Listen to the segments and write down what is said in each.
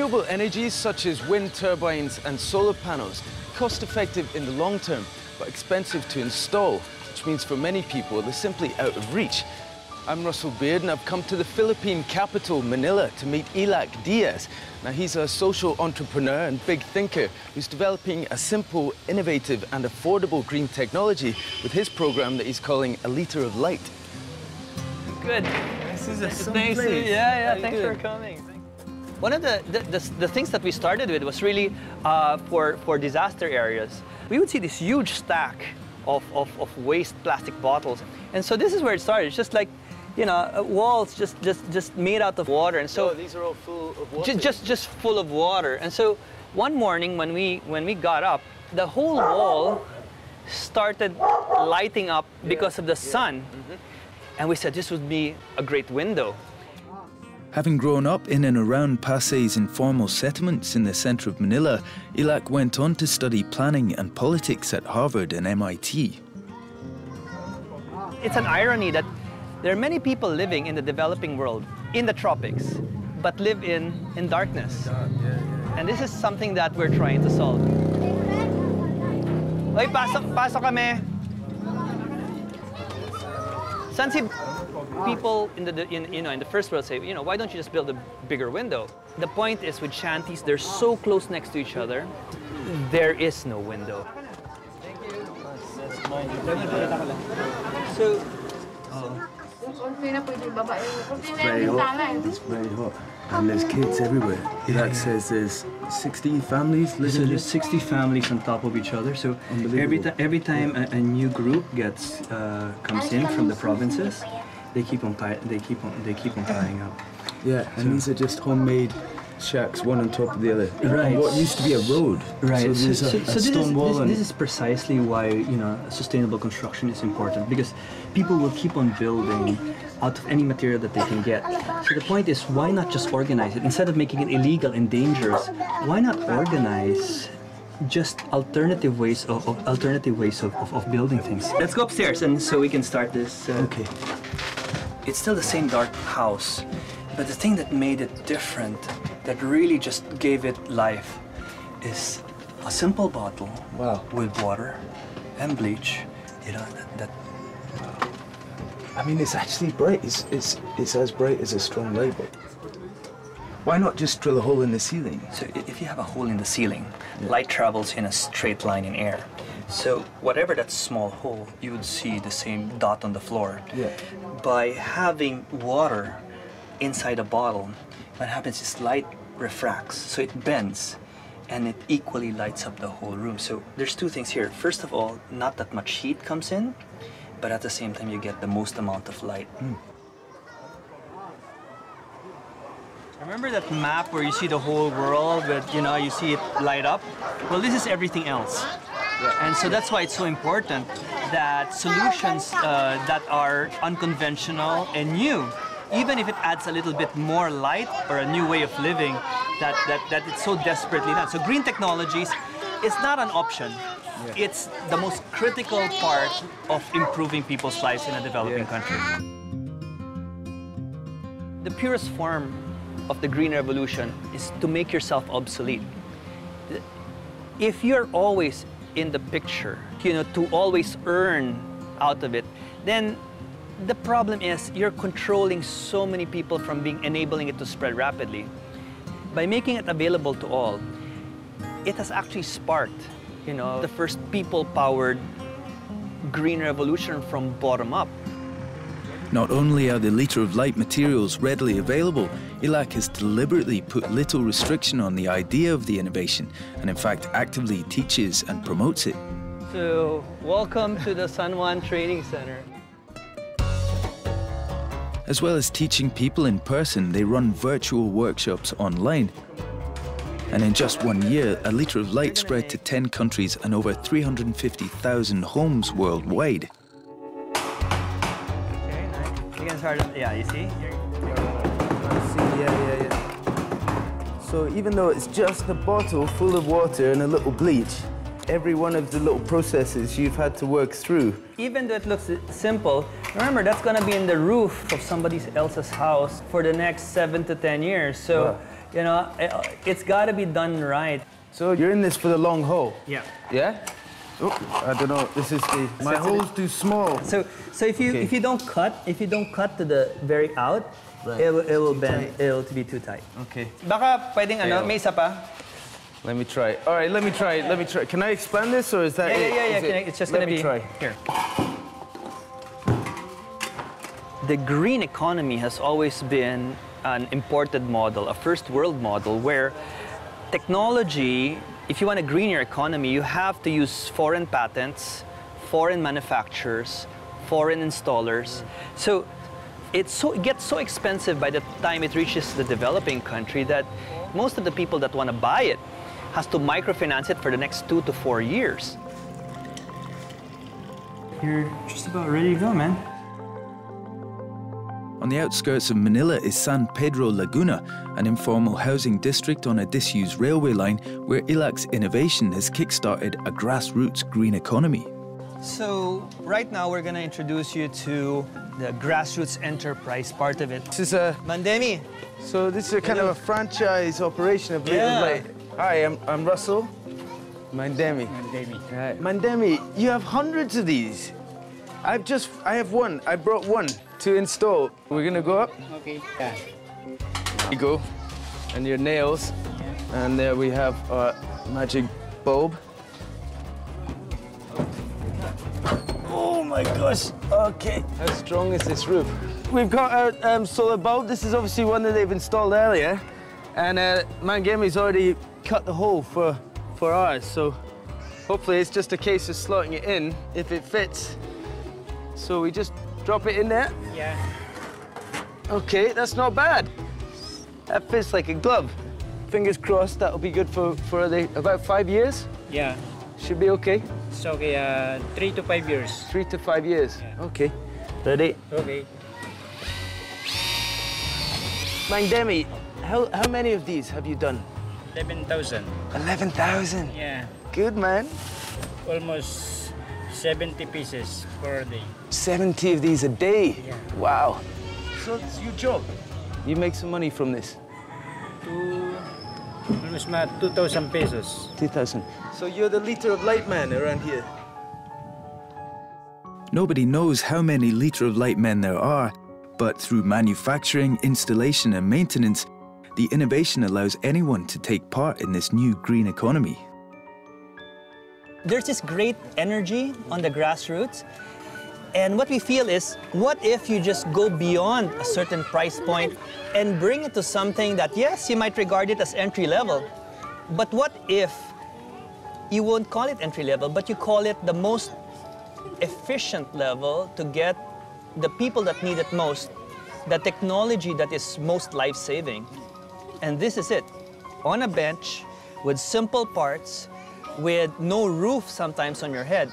Renewable energies such as wind turbines and solar panels, cost-effective in the long term, but expensive to install, which means for many people they're simply out of reach. I'm Russell Beard and I've come to the Philippine capital, Manila, to meet Illac Diaz. Now, he's a social entrepreneur and big thinker who's developing a simple, innovative and affordable green technology with his program that he's calling A Liter of Light. Good. This is a Thanks. Yeah, thanks for coming. One of the things that we started with was really for disaster areas. We would see this huge stack of waste plastic bottles. And so this is where it started. It's just like, you know, walls just made out of water. And so these are all full of water. Just full of water. And so one morning when we got up, the whole wall started lighting up because of the sun. Mm-hmm. And we said this would be a great window. Having grown up in and around Pasay's informal settlements in the centre of Manila, Illac went on to study planning and politics at Harvard and MIT. It's an irony that there are many people living in the developing world, in the tropics, but live in darkness. And this is something that we're trying to solve. Oy, pasok kami. San si people in the first world say, you know, why don't you just build a bigger window? The point is with shanties, they're so close next to each other, there is no window. So, it's very hot. And there's kids everywhere. Illac says there's 60 families living. So there's 60 families on top of each other. So every time a new group comes in from the provinces, they keep on piling up. Yeah, and these are just homemade shacks, one on top of the other. Right. What used to be a road. Right. So there's a stone wall. This is precisely why, you know, sustainable construction is important, because people will keep on building out of any material that they can get. So the point is, why not just organize it instead of making it illegal and dangerous? Why not organize just alternative ways of building things? Let's go upstairs and so we can start this. Okay. It's still the same dark house, but the thing that made it different, that really just gave it life, is a simple bottle with water and bleach. You know, I mean, it's actually bright. It's as bright as a strong light bulb. Why not just drill a hole in the ceiling? So if you have a hole in the ceiling, light travels in a straight line in air. So whatever that small hole, you would see the same dot on the floor. Yeah. By having water inside a bottle, what happens is light refracts, so it bends, and it equally lights up the whole room. So there's two things here. First of all, not that much heat comes in, but at the same time you get the most amount of light. remember that map where you see the whole world, but you see it light up? Well, this is everything else. And so that's why it's so important that solutions that are unconventional and new, even if it adds a little bit more light or a new way of living, that it's so desperately done. So green technologies is not an option. It's the most critical part of improving people's lives in a developing country. The purest form of the green revolution is to make yourself obsolete. If you're always in the picture, to always earn out of it, then the problem is you're controlling so many people from enabling it to spread rapidly. By making it available to all, it has actually sparked, the first people-powered green revolution from bottom up. Not only are the liter of light materials readily available, Illac has deliberately put little restriction on the idea of the innovation and in fact actively teaches and promotes it. So, welcome to the San Juan Training Center. As well as teaching people in person, they run virtual workshops online. And in just 1 year, A Liter of Light spread to 10 countries and over 350,000 homes worldwide. Okay, nice. You can start, you see? Yeah. So even though it's just a bottle full of water and a little bleach, every one of the little processes you've had to work through. Even though it looks simple, remember that's going to be in the roof of somebody else's house for the next 7 to 10 years. So, You know, it's got to be done right. So you're in this for the long haul? Yeah. Yeah? Oh, I don't know. This is the... My hole's too small. So if you don't cut to the very out, right, it will bend. It will be too tight. Okay. Baka pwedeng ano, may isa pa. Let me try. All right, let me try. Can I expand this, or is that it? Yeah. It's just gonna be try. Here. The green economy has always been an imported model, a first world model, where technology, if you want to green your economy, you have to use foreign patents, foreign manufacturers, foreign installers. So it gets so expensive by the time it reaches the developing country that most of the people that want to buy it has to microfinance it for the next 2 to 4 years. You're just about ready to go, man. On the outskirts of Manila is San Pedro Laguna, an informal housing district on a disused railway line where Illac's innovation has kick-started a grassroots green economy. So right now we're going to introduce you to the grassroots enterprise part of it. This is a... Mandemi. So this is a kind of a franchise operation of Light. Hi, I'm Russell. Mandemi. Right. Mandemi, you have hundreds of these. I have one. I brought one to install. We're gonna go up. Okay. Yeah. There you go. And your nails. Yeah. And there we have our magic bulb. Oh my gosh. Okay. How strong is this roof? We've got our solar bulb. This is obviously one that they've installed earlier. And Mangemi's already cut the hole for ours. So hopefully it's just a case of slotting it in if it fits. So we just drop it in there? Yeah. Okay, that's not bad. That fits like a glove. Fingers crossed, that'll be good for about 5 years? Yeah. Should be okay? It's okay, 3 to 5 years. 3 to 5 years, Yeah. okay. Ready? Okay. Mangdemi, how many of these have you done? 11,000. 11,000? Yeah. Good, man. Almost 70 pieces per day. 70 of these a day? Yeah. Wow. So it's your job? You make some money from this? Almost 2,000 pesos. 2,000. So you're the liter of light man around here? Nobody knows how many liter of light men there are, but through manufacturing, installation and maintenance, the innovation allows anyone to take part in this new green economy. There's this great energy on the grassroots. And what we feel is, what if you just go beyond a certain price point and bring it to something that, yes, you might regard it as entry level, but what if you won't call it entry level, but you call it the most efficient level to get the people that need it most, the technology that is most life-saving. And this is it, on a bench with simple parts, with no roof sometimes on your head.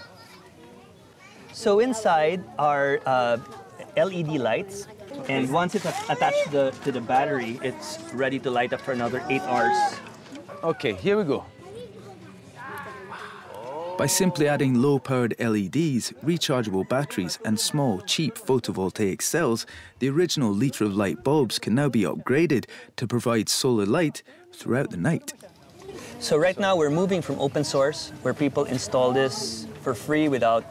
So inside are LED lights, and once it's attached to the battery, it's ready to light up for another 8 hours. Okay, here we go. By simply adding low-powered LEDs, rechargeable batteries and small, cheap photovoltaic cells, the original liter of light bulbs can now be upgraded to provide solar light throughout the night. So right now we're moving from open source, where people install this for free without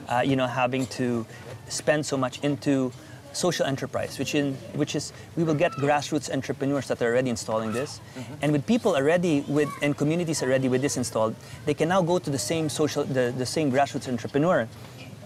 having to spend so much, into social enterprise, which is we will get grassroots entrepreneurs that are already installing this, and with people already and communities already with this installed, they can now go to the same same grassroots entrepreneur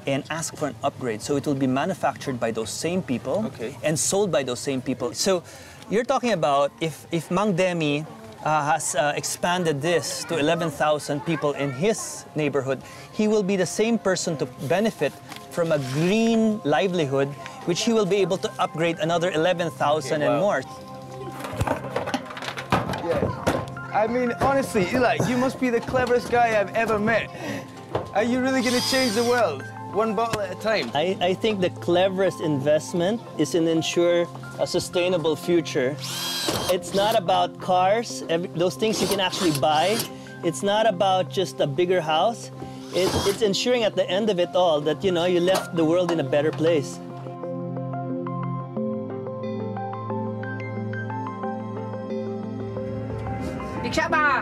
and ask for an upgrade. So it will be manufactured by those same people and sold by those same people. So you're talking about if Mang Demi has expanded this to 11,000 people in his neighborhood, he will be the same person to benefit from a green livelihood, which he will be able to upgrade another 11,000 and more. Yeah. I mean, honestly, Illac, you must be the cleverest guy I've ever met. Are you really going to change the world, one bottle at a time? I think the cleverest investment is in ensure a sustainable future. It's not about cars, those things you can actually buy. It's not about just a bigger house. It's ensuring at the end of it all that, you left the world in a better place. Diksha ba?